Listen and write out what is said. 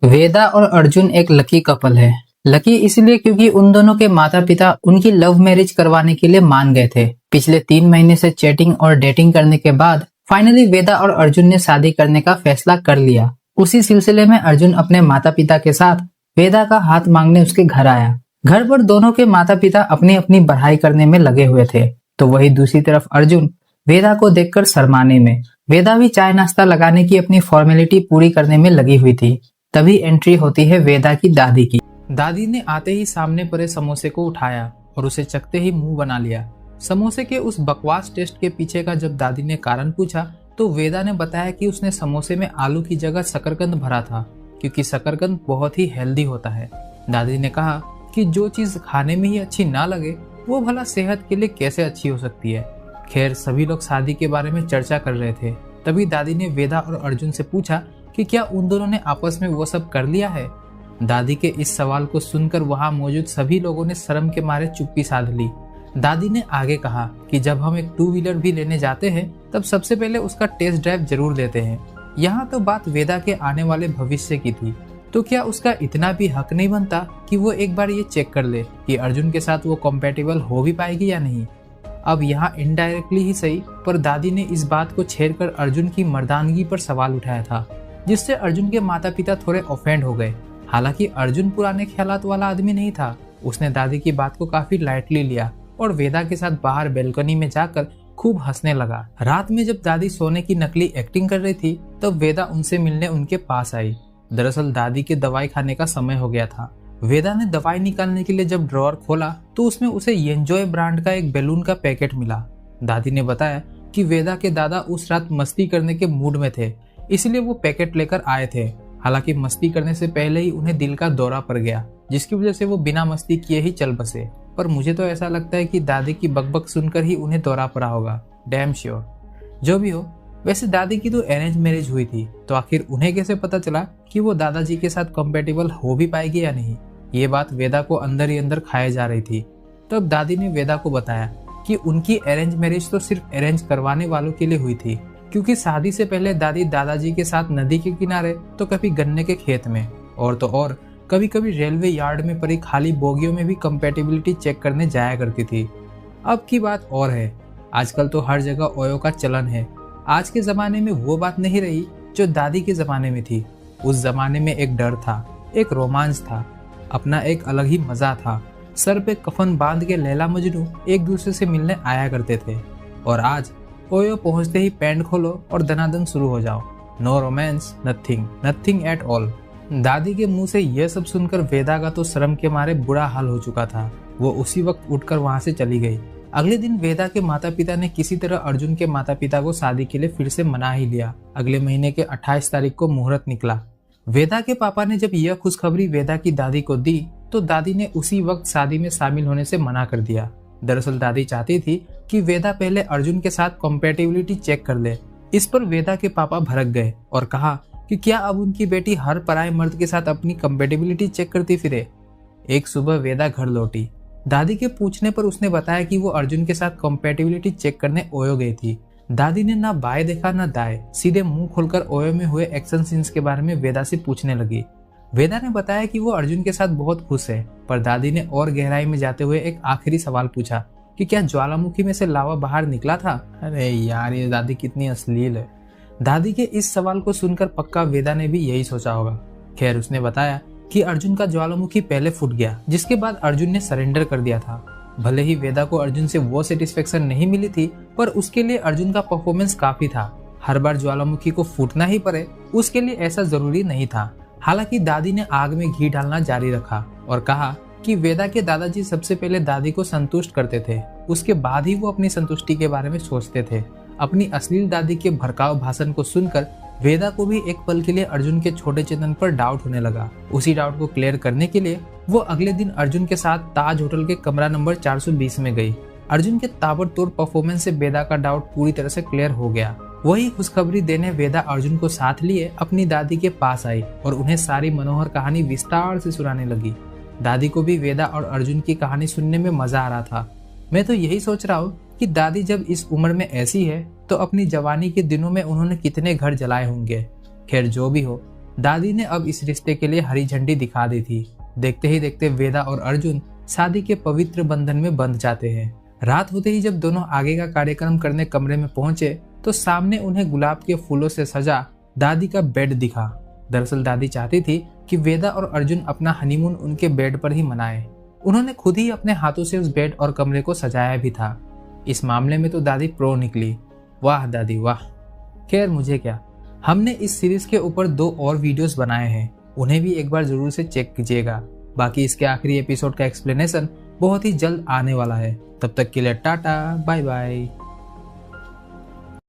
वेदा और अर्जुन एक lucky couple है। लकी इसलिए क्योंकि उन दोनों के माता पिता उनकी लव मैरिज करवाने के लिए मान गए थे। पिछले 3 महीने से चैटिंग और डेटिंग करने के बाद फाइनली वेदा और अर्जुन ने शादी करने का फैसला कर लिया। उसी सिलसिले में अर्जुन अपने माता पिता के साथ वेदा का हाथ मांगने उसके घर आया। घर पर दोनों के माता पिता अपनी अपनी पढ़ाई करने में लगे हुए थे, तो वही दूसरी तरफ अर्जुन वेदा को देखकर शर्माने में, वेदा भी चाय नाश्ता लगाने की अपनी फॉर्मेलिटी पूरी करने में लगी हुई थी। तभी एंट्री होती है वेदा की दादी की। दादी ने आते ही सामने पड़े समोसे को उठाया और उसे चखते ही मुंह बना लिया। समोसे के उस बकवास टेस्ट के पीछे का जब दादी ने कारण पूछा तो वेदा ने बताया कि उसने समोसे में आलू की जगह शकरकंद भरा था, क्योंकि शकरकंद बहुत ही हेल्दी होता है। दादी ने कहा कि जो चीज खाने में ही अच्छी ना लगे वो भला सेहत के लिए कैसे अच्छी हो सकती है। खैर, सभी लोग शादी के बारे में चर्चा कर रहे थे। तभी दादी ने वेदा और अर्जुन से पूछा कि क्या उन दोनों ने आपस में वो सब कर लिया है। दादी के इस सवाल को सुनकर वहां मौजूद सभी लोगों ने शर्म के मारे चुप्पी साध ली। दादी ने आगे कहा कि जब हम एक 2 व्हीलर भी लेने जाते हैं तब सबसे पहले उसका टेस्ट ड्राइव जरूर लेते हैं। यहाँ तो बात वेदा के आने वाले भविष्य की थी, तो क्या उसका इतना भी हक नहीं बनता कि वो एक बार ये चेक कर ले कि अर्जुन के साथ वो कॉम्पेटिबल हो भी पाएगी या नहीं। अब यहाँ इनडायरेक्टली ही सही, पर दादी ने इस बात को छेड़कर अर्जुन की मर्दानगी पर सवाल उठाया था, जिससे अर्जुन के माता पिता थोड़े ऑफेंड हो गए। हालांकि अर्जुन पुराने ख्यालात वाला आदमी नहीं था। उसने दादी की बात को काफी लाइटली लिया और वेदा के साथ बाहर बेलकनी में जाकर खूब हंसने लगा। रात में जब दादी सोने की नकली एक्टिंग कर रही थी तब वेदा उनसे मिलने उनके पास आई। दरअसल दादी के दवाई खाने का समय हो गया था। वेदा ने दवाई निकालने के लिए जब ड्रॉअर खोला तो उसमें उसे एंजॉय ब्रांड का एक बैलून का पैकेट मिला। दादी ने बताया कि वेदा के दादा उस रात मस्ती करने के मूड में थे, इसलिए वो पैकेट लेकर आए थे। हालांकि मस्ती करने से पहले ही उन्हें दिल का दौरा पड़ गया, जिसकी वजह से वो बिना मस्ती किए ही चल बसे। पर मुझे तो ऐसा लगता है कि दादी की बकबक सुनकर ही उन्हें दौरा पड़ा होगा। Damn sure. जो भी हो, वैसे दादी की तो अरेंज मैरिज हुई थी, तो आखिर उन्हें कैसे पता चला कि वो दादाजी के साथ कंपेटेबल हो भी पाएगी या नहीं। ये बात वेदा को अंदर ही अंदर खाए जा रही थी। तब दादी ने वेदा को बताया कि उनकी अरेंज मैरिज तो सिर्फ अरेंज करवाने वालों के लिए हुई थी, क्योंकि शादी से पहले दादी दादाजी के साथ नदी के किनारे तो कभी गन्ने के खेत में और तो और कभी कभी रेलवे यार्ड में पड़ी खाली बोगियों में भी कंपेटिबिलिटी चेक करने जाया करती थी। अब की बात और है, आजकल तो हर जगह ओयो का चलन है। आज के जमाने में वो बात नहीं रही जो दादी के जमाने में थी। उस जमाने में एक डर था, एक रोमांच था, अपना एक अलग ही मजा था। सर पे कफन बांध के लैला मजनू एक दूसरे से मिलने आया करते थे, और आज ओयो पहुंचते ही पैंट खोलो और दनादन शुरू हो जाओ। No romance, nothing, nothing at all. दादी के मुंह से यह सब सुनकर वेदा का तो शर्म के मारे बुरा हाल हो चुका था। वो उसी वक्त उठकर वहां से चली गई। अगले दिन वेदा के माता पिता ने किसी तरह अर्जुन के माता पिता को शादी के लिए फिर से मना ही लिया। अगले महीने के 28 तारीख को मुहूर्त निकला। वेदा के पापा ने जब यह खुशखबरी वेदा की दादी को दी तो दादी ने उसी वक्त शादी में शामिल होने से मना कर दिया। दरअसल दादी चाहती थी कि वेदा पहले अर्जुन के साथ कंपेटिबिलिटी चेक कर ले। इस पर वेदा के पापा भड़क गए और कहा कि क्या अब उनकी बेटी हर पराये मर्द के साथ अपनी कंपेटिबिलिटी चेक करती फिरे। एक सुबह वेदा घर लौटी। दादी के पूछने पर उसने बताया कि वो अर्जुन के साथ कंपेटिबिलिटी चेक करने ओयो गई थी। दादी ने ना बाएं देखा ना दाएं, सीधे मुंह खोलकर ओयो में हुए एक्शन सीन्स के बारे में वेदा से पूछने लगी। वेदा ने बताया कि वो अर्जुन के साथ बहुत खुश है, पर दादी ने और गहराई में जाते हुए एक आखिरी सवाल पूछा कि क्या ज्वालामुखी में से लावा बाहर निकला था। अरे यार, ये दादी कितनी अश्लील है। दादी के इस सवाल को सुनकर पक्का वेदा ने भी यही सोचा होगा। खैर, उसने बताया कि अर्जुन का ज्वालामुखी पहले फूट गया, जिसके बाद अर्जुन ने सरेंडर कर दिया था। भले ही वेदा को अर्जुन से वो सेटिस्फेक्शन नहीं मिली थी, पर उसके लिए अर्जुन का परफॉर्मेंस काफी था। हर बार ज्वालामुखी को फूटना ही पड़े उसके लिए ऐसा जरूरी नहीं था। हालांकि दादी ने आग में घी डालना जारी रखा और कहा कि वेदा के दादाजी सबसे पहले दादी को संतुष्ट करते थे, उसके बाद ही वो अपनी संतुष्टि के बारे में सोचते थे। अपनी अश्लील दादी के भड़काऊ भाषण को सुनकर वेदा को भी एक पल के लिए अर्जुन के छोटे चेतन पर डाउट होने लगा। उसी डाउट को क्लियर करने के लिए वो अगले दिन अर्जुन के साथ ताज होटल के कमरा नंबर 420 में गई। अर्जुन के ताबड़तोड़ परफॉर्मेंस से वेदा का डाउट पूरी तरह से क्लियर हो गया। वही खुशखबरी देने वेदा अर्जुन को साथ लिए अपनी दादी के पास आई और उन्हें सारी मनोहर कहानी विस्तार से सुनाने लगी। दादी को भी वेदा और अर्जुन की कहानी सुनने में मजा आ रहा था। मैं तो यही सोच रहा हूँ कि दादी जब इस उम्र में ऐसी है तो अपनी जवानी के दिनों में उन्होंने कितने घर जलाए होंगे। खैर, जो भी हो, दादी ने अब इस रिश्ते के लिए हरी झंडी दिखा दी थी। देखते ही देखते वेदा और अर्जुन शादी के पवित्र बंधन में बंध जाते हैं। रात होते ही जब दोनों आगे का कार्यक्रम करने कमरे में पहुंचे तो सामने उन्हें गुलाब के फूलों से सजा दादी का बेड दिखा। दरअसल दादी चाहती थी कि वेदा और अर्जुन अपना हनीमून उनके बेड पर ही मनाए। उन्होंने खुद ही अपने हाथों से उस बेड और कमरे को सजाया भी था। इस मामले में तो दादी प्रो निकली। वाह दादी वाह। खैर मुझे क्या, हमने इस सीरीज के ऊपर 2 और वीडियोस बनाए हैं, उन्हें भी एक बार जरूर से चेक कीजिएगा। बाकी इसके आखिरी एपिसोड का एक्सप्लेनेशन बहुत ही जल्द आने वाला है। तब तक के लिए टाटा बाय बाय।